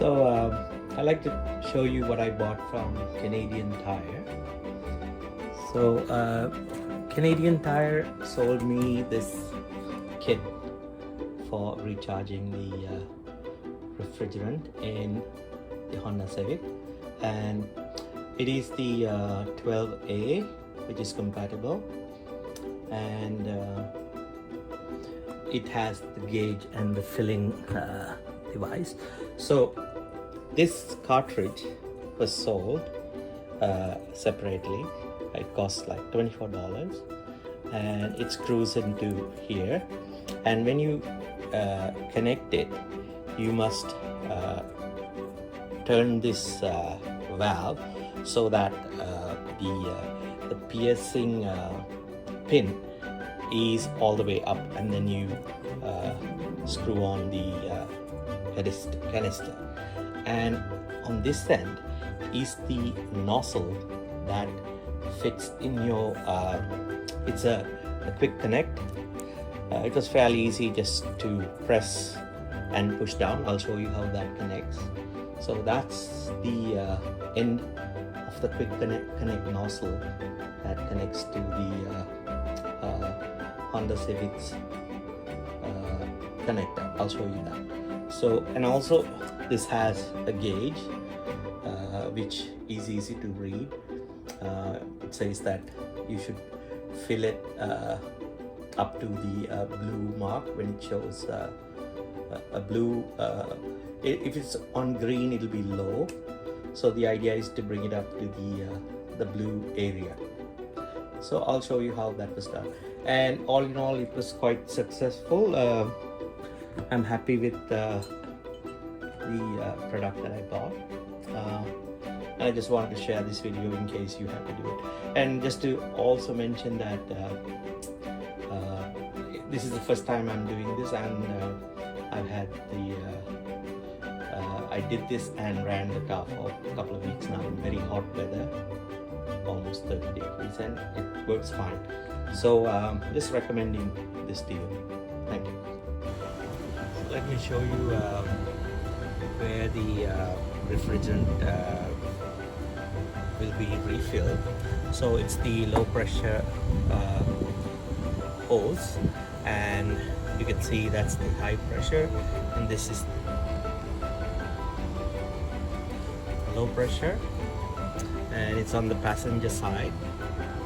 So I'd like to show you what I bought from Canadian Tire. So Canadian Tire sold me this kit for recharging the refrigerant in the Honda Civic, and it is the 12A, which is compatible, and it has the gauge and the filling device. So this cartridge was sold separately. It costs like $24, and it screws into here, and when you connect it, you must turn this valve so that the piercing pin is all the way up, and then you screw on the canister, and on this end is the nozzle that fits in your it's a quick connect. It was fairly easy just to press and push down. I'll show you how that connects. So that's the end of the quick connect nozzle that connects to the Honda Civic's connector. I'll show you that. So, and also this has a gauge which is easy to read. It says that you should fill it up to the blue mark. When it shows a blue, if it's on green, it'll be low. So the idea is to bring it up to the blue area. So I'll show you how that was done. And all in all, it was quite successful. I'm happy with the product that I bought. And I just wanted to share this video in case you have to do it. And just to also mention that this is the first time I'm doing this, and I've had I did this and ran the car for a couple of weeks now in very hot weather, almost 30 degrees, and it works fine. So just recommending this to you. Thank you. So let me show you where the refrigerant will be refilled. So it's the low pressure hose, and you can see that's the high pressure, and this is low pressure, and it's on the passenger side.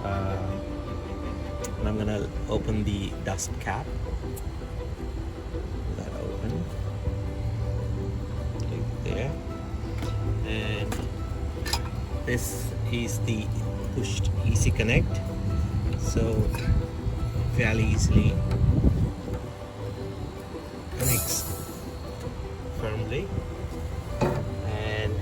And I'm gonna open the dust cap. That open. Click there, and this is the pushed easy connect, so fairly easily connects firmly. And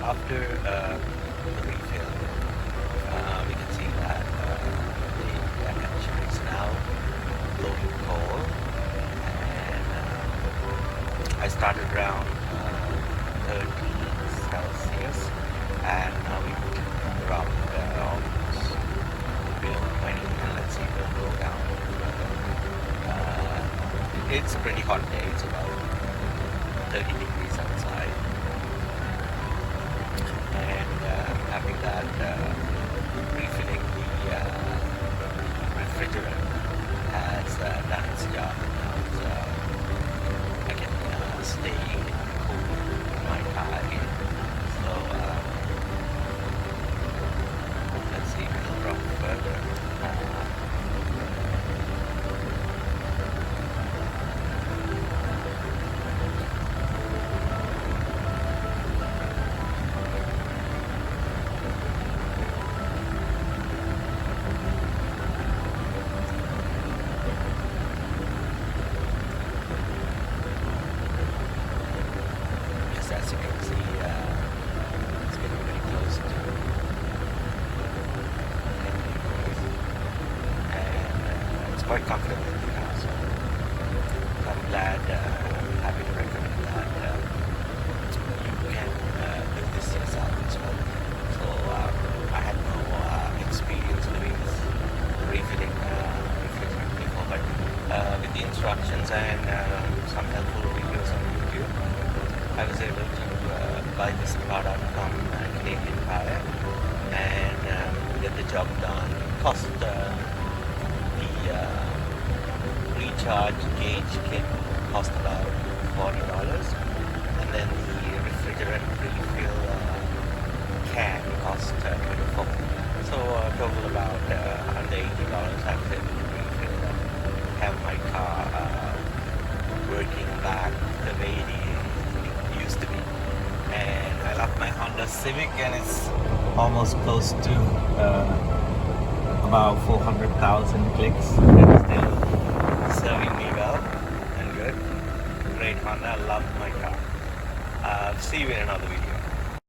after the refill, we can see that the air conditioner is now blowing cold, and I started around 30 Celsius, and now we dropped almost below 20, and let's see if it'll go down. It's a pretty hot day. It's about 30 degrees outside, and I'm happy that as you can see, it's getting very close to 10 degrees, and it's quite comfortable in the car. So I'm glad, happy to recommend that you can do this yourself as well. So I had no experience doing this refilling refrigerant before, but with the instructions and some helpful videos on YouTube, I was able to buy this product from Canadian Tire and get the job done. It cost the recharge gauge kit cost about $40, and then the refrigerant refill can cost $24. So total about under $80. I was able to refill and have my car working back the way it used to be. And I love my Honda Civic, and it's almost close to about 400,000 clicks, and still serving me well and good. Great Honda, I love my car. See you in another video.